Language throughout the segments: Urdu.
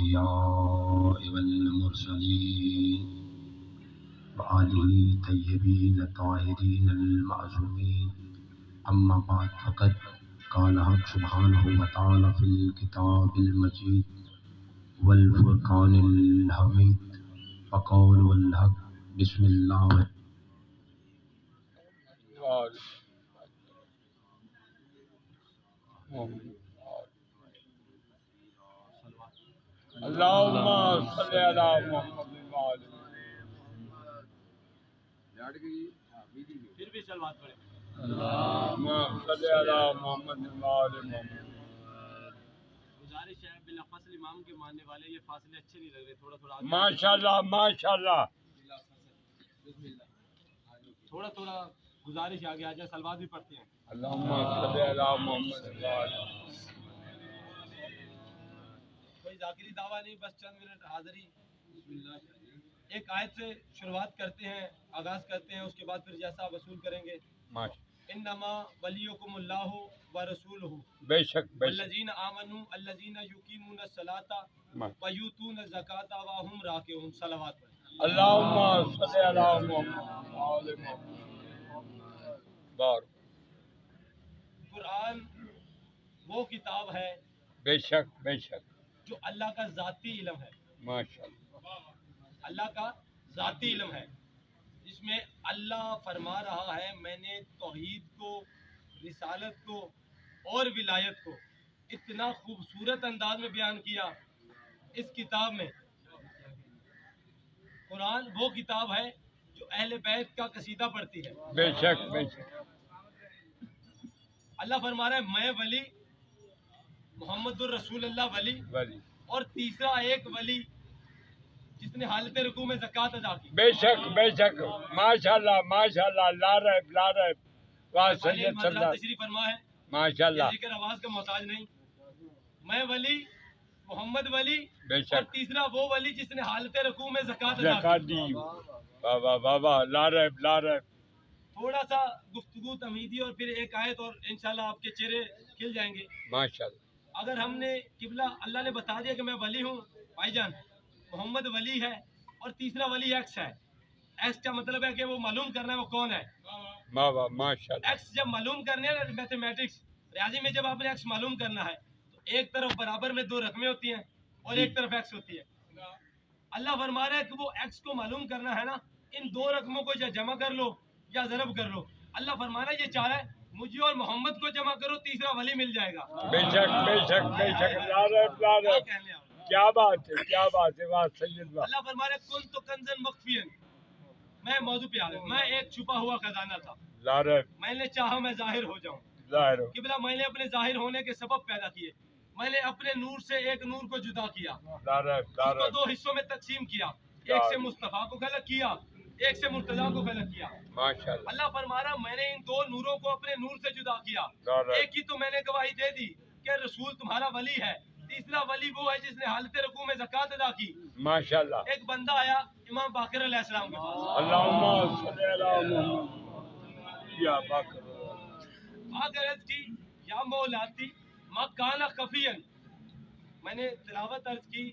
الأنبياء والمرسلين وآله الطيبين الطاهرين المعصومين أما بعد فقد قال حق سبحانه وتعالى في الكتاب المجيد والفرقان الحميد وقول والحق بسم الله اللهم صل على محمد پھر بھی صلوات پڑھیں. اللهم صل على محمد وآل محمد. گزارش ہے بلا فصل امام کے ماننے والے یہ فاصلے اچھے نہیں لگ رہے، تھوڑا تھوڑا ماشاءاللہ ماشاءاللہ. تھوڑا تھوڑا گزارش آگے آ جائے، صلوات بھی پڑھتے ہیں. اللهم صل على محمد وآل محمد. کوئی ذاکری دعویٰ نہیں، بس چند منٹ حاضری. ایک آیت سے شروعات کرتے ہیں، آغاز کرتے ہیں، اس کے بعد پھر جیسا وصول کریں گے. انما ولیکم اللہ ورسولہ بے شک بے شک. والذین آمنوا الذین یقیمون الصلاۃ ویؤتون الزکاۃ وهم راکعون. صلوات پڑھیں. اللهم صل على محمد وآل محمد. بار قرآن وہ کتاب ہے بے شک بے شک. جو اللہ کا ذاتی علم ہے، ماشاءاللہ. اللہ کا ذاتی علم ہے، جس میں اللہ فرما رہا ہے میں نے توحید کو، رسالت کو اور ولایت کو اتنا خوبصورت انداز میں بیان کیا اس کتاب میں. قرآن وہ کتاب ہے جو اہل بیت کا قصیدہ پڑھتی ہے. بے شک بے شک. اللہ فرما رہا ہے میں ولی، محمد الرسول اللہ ولی، ولی. اور تیسرا ایک ولی جس نے حالت رکوع میں زکوٰۃ ادا کی. بے شک بے شک. ماشاءاللہ ماشاءاللہ. لا ریب لا ریب. واہ سید سردار. تشریف فرما ہے، ماشاءاللہ. ذکر آواز کا محتاج نہیں. میں ولی، محمد ولی، بے اور شک. تیسرا وہ ولی جس نے حالت رکوع میں زکوٰۃ ادا زکات کی. دی. واہ واہ واہ واہ. لا ریب لا ریب. تھوڑا سا گفتگو تمہیدی اور پھر ایک آیت اور انشاءاللہ آپ کے چہرے کھل جائیں گے. ماشاءاللہ. اگر ہم نے قبلہ اللہ نے بتا دیا کہ میں ولی ہوں، بھائی جان محمد ولی ہے اور تیسرا ولی ایکس ہے. ایکس کا مطلب ہے کہ وہ معلوم کرنا ہے وہ کون ہے. واہ واہ ماشاءاللہ. ایکس جب معلوم کرنے ہے نا، میتھمیٹکس ریاضی میں جب آپ نے ایکس معلوم کرنا ہے تو ایک طرف برابر میں دو رقمیں ہوتی ہیں اور ایک طرف ایکس ہوتی ہے. اللہ فرما رہا ہے کہ وہ ایکس کو معلوم کرنا ہے نا، ان دو رقموں کو یا جمع کر لو یا ضرب کر لو. اللہ فرما رہا ہے یہ چاہ رہا ہے مجھے اور محمد کو جمع کرو، تیسرا ولی مل جائے گا. بے شک بے شک بے شک. لا ریب لا کیا ریب. کہنے آپ؟ کیا بات ہے کیا بات ہے. واہ سید واہ. اللہ فرما رہا ہے کن تو کنزن مخفین. میں موضوع پہ آ رہا ہوں. میں ایک چھپا ہوا خزانہ تھا، لا ریب. میں نے چاہا میں ظاہر ہو جاؤں. ظاہر ہو. قبلہ میں نے اپنے ظاہر ہونے کے سبب پیدا کیے. میں نے اپنے نور سے ایک نور کو جدا کیا، لا ریب لا اس کو ریب. دو حصوں میں تقسیم کیا. ایک سے مصطفیٰ کو خلق کیا، ایک سے مرتضیٰ کو خلق کیا. ماشاءاللہ. اللہ فرما رہا میں نے ان دو نوروں کو اپنے نور سے جدا کیا. لا ریب. ایک کی تو میں نے گواہی دے دی کہ رسول تمہارا ولی ہے، تیسرا ولی وہ ہے جس نے حالت رکوع میں زکوٰۃ ادا کی. ماشاءاللہ. ایک بندہ آیا امام باقر علیہ السلام کے پاس. اللهم صل على محمد. یا باقر. آگر عرض کی یا مولاتی ما کانا خفین. میں نے تلاوت عرض کی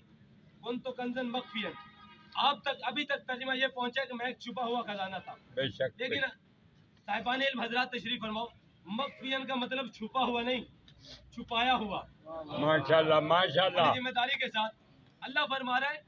کن تو کنزن مخفین. آپ تک ابھی تک ترجمہ یہ پہنچا کہ میں ایک چھپا ہوا خزانہ تھا. بے شک. لیکن صاحبان علم حضرات تشریف فرماؤ، مخفین کا مطلب چھپا ہوا نہیں، چھپایا ہوا. ماشاءاللہ ماشاءاللہ. بڑی ذمہ داری کے ساتھ اللہ فرما رہا ہے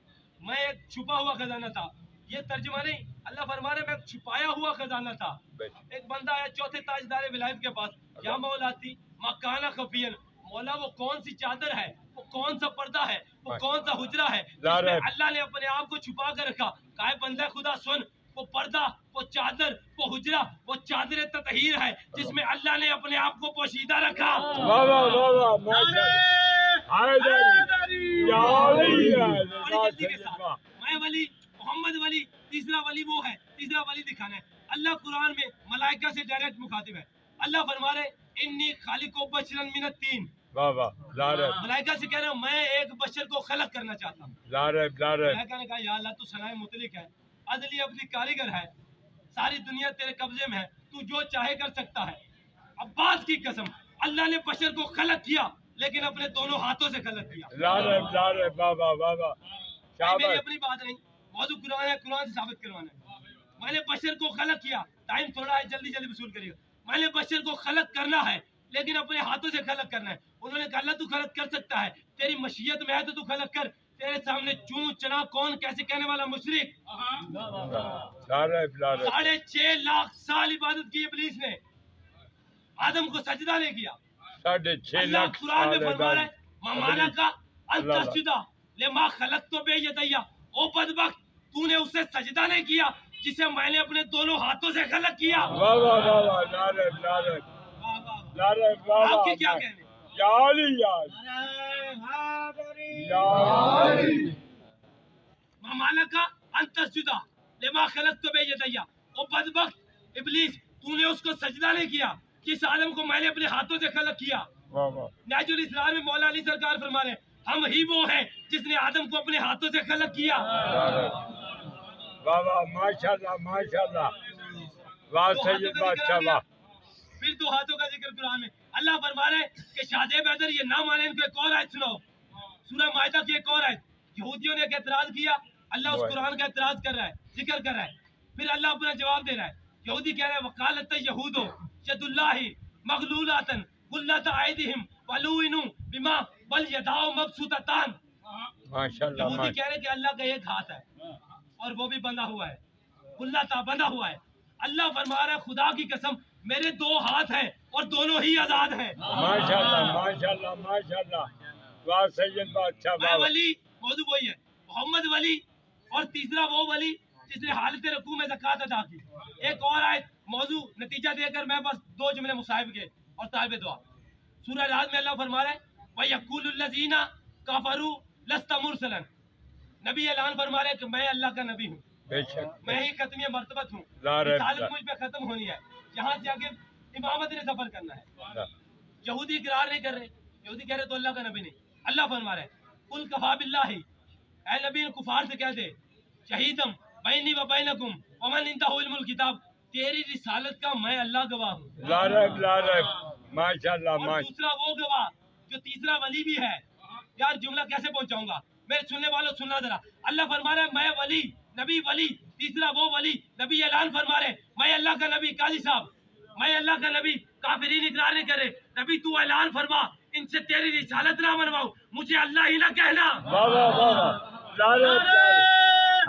میں ایک چھپا ہوا خزانہ تھا. یہ ترجمہ نہیں، اللہ فرما رہا ہے میں ایک چھپایا ہوا خزانہ تھا. بے شک. ایک بندہ آیا چوتھے تاجدار ولایت کے پاس، یا مولاتی مکانہ خفین. مولا وہ کون سی چادر ہے، وہ کون سا پردہ ہے، وہ کون سا حجرہ ہے جس میں اللہ نے اپنے آپ کو چھپا کر رکھا. کہا بندہ خدا سن، وہ پردہ، وہ چادر، وہ حجرہ، وہ چادر تطہیر ہے جس میں اللہ نے اپنے آپ کو پوشیدہ رکھا. واہ واہ واہ واہ ماشاءاللہ. حیدری یا علی. بڑی جلدی کے ساتھ میں ولی، محمد ولی، تیسرا ولی وہ ہے، تیسرا ولی دکھانا ہے. اللہ قرآن میں ملائکہ سے ڈائریکٹ مخاطب ہے. اللہ فرما رہے انی خالق بشرا من الطین. واہ واہ. لا ریب ملائکہ سے کہہ رہے ہیں میں ایک بشر کو خلق کرنا چاہتا ہوں. لا ریب لا ریب. ملائکہ نے کہا یا اللہ تو ثنائے مطلق ہے، ازلی ابدی کاریگر ہے، ساری دنیا تیرے قبضے میں ہے، تو جو چاہے کر سکتا ہے. عباس کی قسم اللہ نے بشر کو خلق کیا لیکن اپنے دونوں ہاتھوں سے خلق کیا. لارے بابا بابا بھائی میری شاباش. اپنی بات نہیں، موضوع قرآن ہے، قرآن سے ثابت کروانا ہے. میں نے بشر کو خلق کیا، ٹائم تھوڑا ہے، جلدی جلدی وصول کریے گا. میں نے بشر کو خلق کرنا ہے لیکن اپنے ہاتھوں سے خلق کرنا ہے. انہوں نے کہا اللہ تو خلق کر سکتا ہے، تیری مشیت میں ہے تو خلق کر. تیرے سامنے چون چنا کون کیسے کہنے والا مشرک. لارے 6.5 سال عبادت کی ابلیس نے، آدم کو سجدہ نہیں کیا. 6.5 اللہ لاکھ قرآن میں سال فرما رہا ہے ممانا کا اللہ اللہ. انتسجدہ لما خلق تو بے یدیا. او بدبخت، تو نے اسے سجدہ نہیں کیا جسے میں نے اپنے دونوں ہاتھوں سے خلق کیا. واہ واہ واہ واہ. لارے واہ واہ. لارے واہ آپ کے کیا واہ. کہنے؟ یا علی یا علی. ممانا کا انتسجدہ لما خلق تو بے یدیا. او بدبخت ابلیس، تو نے اس کو سجدہ نہیں کیا جس آدم کو میں نے اپنے ہاتھوں سے خلق کیا. واہ واہ. ناج الاسلام میں مولا علی سرکار فرما رہے ہیں ہم ہی وہ ہیں جس نے آدم کو اپنے ہاتھوں سے خلق کیا. واہ واہ ماشاء اللہ ماشاء اللہ. واہ دو ہاتھوں سید کا ذکر آ بادشاہ گیا. واہ. پھر 2 ہاتھوں کا ذکر قرآن میں. اللہ فرما رہے ہیں کہ شاہجہ بیدر یہ نہ مانے، ان کو ایک اور آیت سناؤ. سورہ مائدہ کی ایک اور آیت. یہودیوں نے ایک اعتراض کیا، اللہ اس قرآن کا اعتراض کر رہا ہے، ذکر کر رہا ہے. پھر اللہ اپنا جواب دے رہا ہے. یہودی کہہ رہے ہیں وقالت یہود ید اللہ مغلولۃ غلت ایدیہم ولعنوا بما بل یداہ مبسوطتان. ماشاء اللہ یہودی ماشاء کہہ رہے ہیں کہ اللہ کا ایک ہاتھ ہے اور وہ بھی بندھا ہوا ہے، غلہ بندھا ہوا ہے. اللہ فرما رہا ہے خدا کی قسم میرے 2 ہاتھ ہیں اور دونوں ہی آزاد ہیں. ماشاء اللہ ماشاء اللہ ماشاء اللہ. واہ سید بادشاہ میں واہ. ولی، موضوع وہی ہے، محمد ولی، اور تیسرا وہ ولی جس نے حالت رکوع میں زکوٰۃ ادا کی. ایک اور آیت موضوع نتیجہ دے کر میں بس 2 جملے مصاحب کے اور طالب دعا. سورہ راز میں اللہ فرما رہا ہے وَيَقُولُ الَّذِينَ كَفَرُوا لَسْتَ مُرْسَلًا. نبی اعلان فرما رہے ہیں کہ میں اللہ کا نبی ہوں، بے شک. میں ہی ختم مرتبت ہوں، لا ریب رسالت لا. مجھ پہ ختم ہونی ہے، یہاں سے آگے امامت نے سفر کرنا ہے. لا. یہودی اقرار نہیں کر رہے، یہودی کہہ رہے تو اللہ کا نبی نہیں. اللہ فرما رہے قل کفا باللہ، اے نبی ان کفار سے کہہ دے شہیدم بینی و بینکم ومن عنده علم الکتاب، تیری رسالت کا میں اللہ گواہ ہوں. لا ریب ماشاء اللہ اور ماشاء. دوسرا وہ گواہ جو تیسرا ولی بھی ہے. یار جملہ کیسے پہنچاؤں گا، میرے سننے والوں سننا ذرا. اللہ فرما رہا ہے میں ولی، نبی ولی، تیسرا وہ ولی. نبی اعلان فرما رہے میں اللہ کا نبی. قاضی صاحب میں اللہ کا نبی، کافرین اقرار نہیں کرے. نبی تو اعلان فرما ان سے تیری رسالت نہ منواؤں، مجھے اللہ ہی نہ کہنا. واہ واہ واہ. لا ریب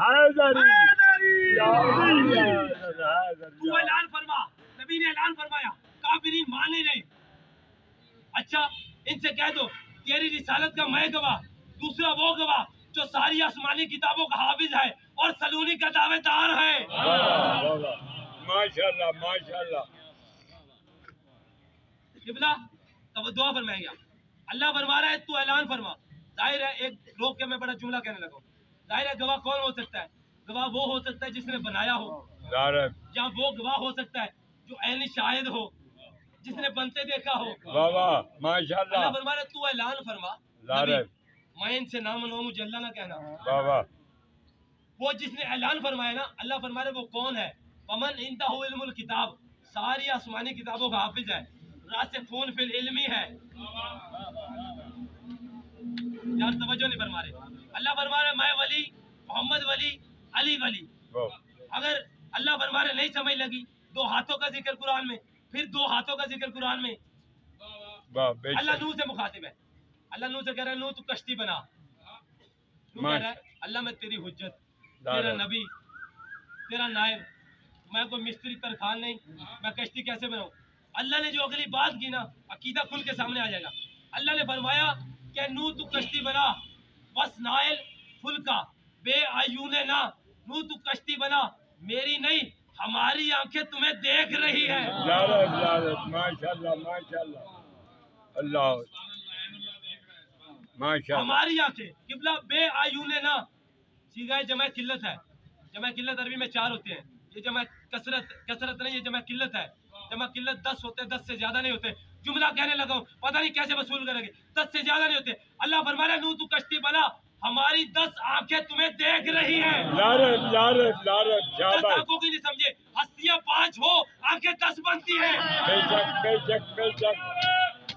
حیدری یا علی حیدری. تو اعلان فرما. نبی نے اعلان فرمایا، کافرین مانے نہیں. اچھا ان سے کہہ دو تیری رسالت کا میں گواہ، دوسرا وہ گواہ جو ساری آسمانی کتابوں کا حافظ ہے اور سلونی کا دعوے دار ہے. ماشاء اللہ ماشاء اللہ. قبلہ تب دعا فرمائیں گا. اللہ فرما رہا ہے تو اعلان فرما. ظاہر ہے ایک روک کے میں بڑا جملہ کہنے لگا ہوں. ظاہر ہے گواہ کون ہو سکتا ہے؟ گواہ وہ ہو سکتا ہے جس نے بنایا ہو، لا ریب. یا وہ گواہ ہو سکتا ہے جو عینی شاہد ہو، جس نے بنتے دیکھا ہو. واہ واہ ماشاء اللہ اللہ. فرما رہا ہے تو اعلان فرما لا نبی، ریب. میں ان سے نہ منواؤں، مجھے اللہ نہ کہنا. واہ واہ. وہ جس نے اعلان فرمایا نا، اللہ فرما رہے وہ کون ہے؟ ومن عنده علم الکتاب، ساری آسمانی کتابوں کا حافظ ہے، راسخون فی العلم ہے. یار توجہ نہیں فرما رہے. اللہ فرما رہے میں ولی، محمد ولی، علی ولی. اگر اللہ فرما رہے نہیں سمجھ لگی، 2 ہاتھوں کا ذکر قرآن میں، پھر 2 ہاتھوں کا ذکر قرآن میں. واہ بے اللہ شک. نوح سے مخاطب ہے. اللہ نوح سے کہہ رہا ہے نوح تو کشتی بنا. نوح کہہ رہا ہے اللہ میں تیری حجت، تیرا نبی، تیرا نائب، میں کوئی مستری ترخان نہیں، میں کشتی کیسے بناؤں. اللہ نے جو اگلی بات کی نا، عقیدہ کھل کے سامنے آ جائے گا. اللہ نے فرمایا کہ نوح تو کشتی بنا، بس نائل فلکا بے آیون نہ. نوح تو کشتی بنا، میری نہیں ہماری آنکھیں تمہیں دیکھ رہی ہے. لا ریب لا ریب. ماشاء اللہ ماشاء اللہ. اللہ ماشاء اللہ. ہماری آنکھیں. قبلہ بے آیون نہ سیگا جمع قلت ہے. جمع قلت عربی میں 4 ہوتے ہیں. یہ جمع کثرت نہیں، یہ جمع قلت ہے. جمع قلت 10 ہوتے ہیں، 10 سے زیادہ نہیں ہوتے. جملہ کہنے لگا ہوں پتہ نہیں کیسے وصول کریں گے. 10 سے زیادہ نہیں ہوتے. اللہ فرما رہا ہے نوح تو کشتی بنا، ہماری 10 آنکھیں تمہیں دیکھ رہی ہیں. لا ریب لا ریب لا ریب. 10 شاباش. آنکھوں کی نہیں سمجھے، ہستیاں 5 ہو آنکھیں 10 بنتی ہیں. بے شک بے شک بے شک.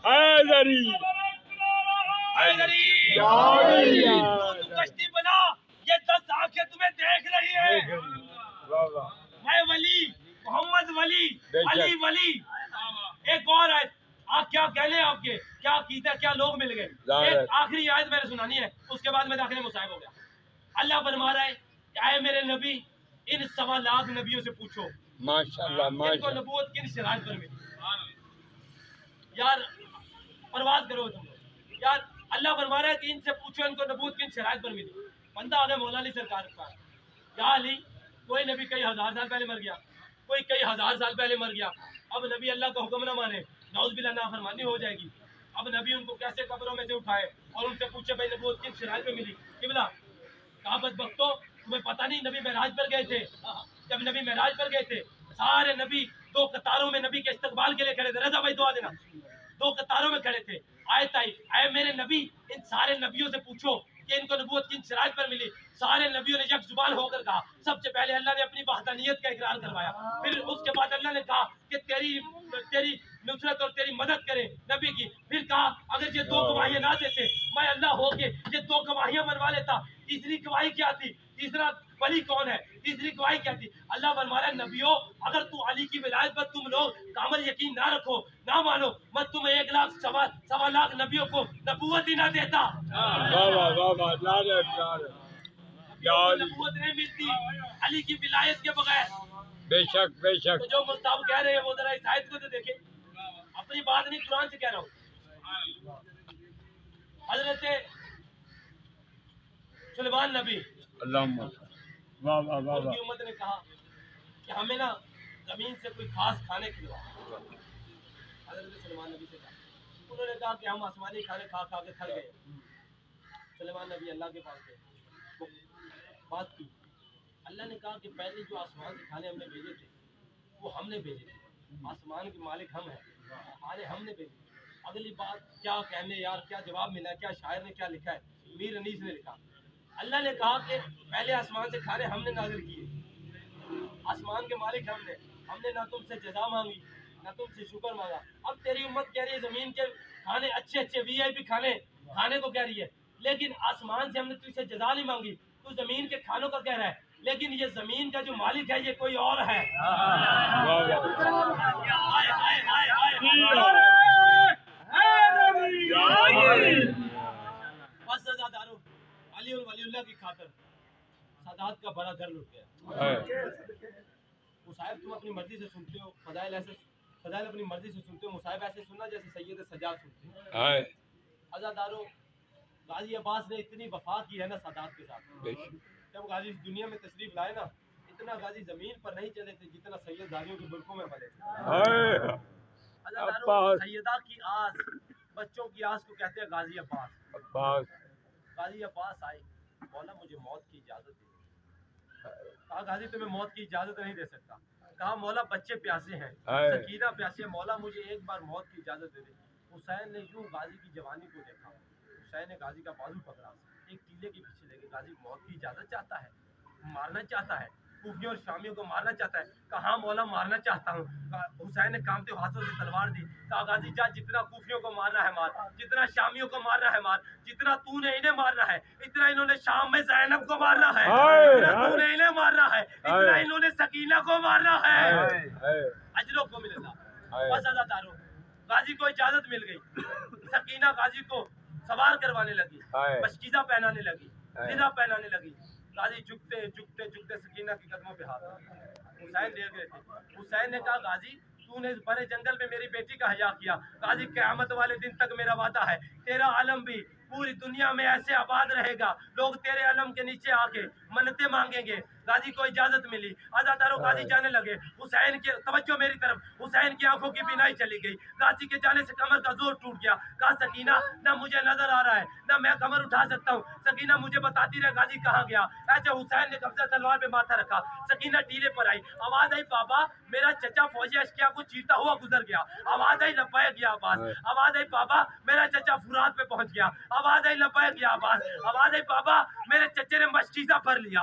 حیدری تو کشتی بنا، یہ 10 آنکھیں تمہیں دیکھ رہی ہیں. میں ولی، محمد ولی، علی ولی. ایک اور آیت، آپ کیا کہنے آپ کے کیا عقیدہ، کیا لوگ مل گئے. ایک آخری آیت میں نے سنانی ہے، اس کے بعد میں داخلے مصائب ہو گیا. اللہ فرما رہا ہے کہ اے میرے نبی، ان 1.25 لاکھ نبیوں سے پوچھو ماشاءاللہ ان کو ماشاءاللہ. نبوت کن شرائط پر ملی. یار پرواز کرو تم لوگ. یار اللہ فرما رہا ہے کہ ان سے پوچھو ان کو نبوت کن شرائط پر ملی. بندہ آگے مولا علی سرکار کے پاس، یا علی کوئی نبی کئی ہزار سال پہلے مر گیا، کوئی کئی ہزار سال پہلے مر گیا. اب نبی اللہ کا حکم نہ مانے، نعوذ باللہ نافرمانی ہو جائے گی. اب نبی ان کو کیسے قبروں میں سے اٹھائے اور ان سے پوچھے بھائی نبوت کن شرائط پہ ملی. قبلہ کہا بدبختو، تمہیں پتہ نہیں نبی معراج پر گئے تھے. جب نبی معراج پر گئے تھے، سارے نبی 2 قطاروں میں نبی کے استقبال کے لیے کھڑے تھے. رضا بھائی دعا دینا. 2 قطاروں میں کھڑے تھے. آیت آئی، اے میرے نبی ان سارے نبیوں سے پوچھو کہ ان کو نبوت کن شرائط پر ملی. سارے نبیوں نے یک زبان ہو کر کہا. سب سے پہلے اللہ نے اپنی وحدانیت کا اقرار کروایا، پھر اس کے بعد اللہ نے کہا کہ تیری نصرت اور تیری مدد کرے نبی کی. پھر کہا اگر یہ 2 گواہیاں نہ دیتے، میں اللہ ہو کے یہ 2 گواہیاں بنوا لیتا. تیسری گواہی کیا تھی؟ تیسرا ولی کون ہے؟ تیسری گواہی کیا تھی؟ اللہ فرما رہا ہے نبیوں، اگر تو علی کی ولایت پر تم لوگ کامل یقین نہ رکھو، نہ مانو، میں تمہیں 1.25 لاکھ نبیوں کو نبوت ہی نہ دیتا. نبوت نہیں ملتی علی کی ولایت کے بغیر. بے شک بے شک. تو جو مستعب کہہ رہے ہیں وہ ذرا اس آیت کو تو دیکھیں. اپنی بات نہیں، قرآن سے کہہ رہا ہوں. حضرت سلیمان نبی، اللہم واہ واہ واہ ان واہ. کی امت نے کہا کہ ہمیں نا زمین سے کوئی خاص کھانے کھلوا. حضرت سلیمان نبی سے کہا، انہوں نے کہا کہ ہم آسمانی کھانے کھا کھا کے تھک گئے. سلیمان نبی اللہ کے پاس گئے، بات کی. اللہ نے کہا کہ پہلے جو آسمان سے کھانے ہم نے بھیجے تھے وہ ہم نے بھیجے تھے. آسمان کے مالک ہم ہیں، کھانے ہم نے بھیجے. اگلی بات کیا کہنے یار، کیا جواب ملا ہے، کیا شاعر نے کیا لکھا ہے، میر انیس نے لکھا. اللہ نے کہا کہ پہلے آسمان سے کھانے ہم نے نازل کیے، آسمان کے مالک ہم نے نہ تم سے جزا مانگی نہ تم سے شکر مانگا. اب تیری امت کہہ رہی ہے زمین کے کھانے اچھے اچھے VIP کھانے کو کہہ رہی ہے، لیکن آسمان سے ہم نے تجھ سے جزا نہیں مانگی. تو زمین کے کھانوں کا کہہ رہا ہے، لیکن یہ زمین کا جو مالک ہے یہ کوئی اور ہے. بس عزادارو، علی اور ولی اللہ کی خاطر سادات کا بڑا گھر لٹ گیا. مصائب تم اپنی مرضی سے سنتے ہو، فضائل اپنی مرضی سے سنتے ہو. مصائب ایسے سننا جیسے سید سجاد سنتے ہیں. عزادارو، غازی عباس نے اتنی وفا کی ہے نا سادات کے ساتھ. جب غازی اس دنیا میں تشریف لائے نا، اتنا غازی زمین پر نہیں چلے تھے جتنا سید داریوں کے برقوں میں پلے تھے. عزادارو، سیدہ کی آس، بچوں کی آس کو کہتے ہیں غازی عباس. غازی عباس آئے، مولا مجھے موت کی اجازت دے. کہا غازی تمہیں موت کی اجازت نہیں دے سکتا. کہا مولا بچے پیاسے ہیں، سکینہ پیاسے ہیں، مولا مجھے ایک بار موت کی اجازت دے دے. حسین نے یوں غازی کی جوانی کو دیکھا. حسین نے غازی کا بازو پکڑا، ایک ٹیلے کے پیچھے لے کے غازی موت کی اجازت چاہتا ہے، مارنا چاہتا ہے، کوفیوں اور شامیوں کو مارنا چاہتا ہے. کہا مولا مارنا چاہتا ہوں. حسین نے کامتے ہاتھوں سے تلوار دی. کہا غازی جا، جتنا کوفیوں کو مارنا ہے مار، جتنا شامیوں کو مارنا ہے مار، جتنا تو نے انہیں مارنا ہے اتنا انہوں نے شام میں زینب کو مارنا ہے، جتنا تو نے انہیں مارنا ہے اتنا انہوں نے سکینہ کو مارنا ہے. اجروں کو ملے گا. بس عزادارو، غازی کو اجازت مل گئی. سکینہ غازی کو سوار کروانے لگی، مشکیزہ پہنانے لگی، زرہ پہنانے لگی. غازی جھکتے جھکتے جھکتے سکینہ کے قدموں پہ ہاتھ رکھا. حسین دیکھ رہے تھے. حسین نے کہا غازی تو نے اس بڑے جنگل میں میری بیٹی کا حیا کیا. غازی قیامت والے دن تک میرا وعدہ ہے تیرا علم بھی پوری دنیا میں ایسے آباد رہے گا، لوگ تیرے علم کے نیچے آ کے منتیں مانگیں گے. غازی کو اجازت ملی. عزادارو، غازی جانے لگے. حسین کے توجہ میری طرف، حسین کی آنکھوں کی بینائی چلی گئی. غازی کے جانے سے کمر کا زور ٹوٹ گیا. کہا سکینہ نہ مجھے نظر آ رہا ہے نہ میں کمر اٹھا سکتا ہوں. سکینہ مجھے بتاتی رہے غازی کہاں گیا. ایسے حسین نے قبضہ تلوار پہ ماتھا رکھا. سکینہ ٹیلے پر آئی. آواز آئی بابا میرا چچا فوجی اشکیا کو چیرتا ہوا گزر گیا. آواز آئی لبیک یا عباس. آواز آئی بابا میرا چچا فرات پہ پہنچ گیا. آواز آئی لبیک یا عباس. آواز آئی بابا میرے چچے نے مشکیزہ بھر لیا.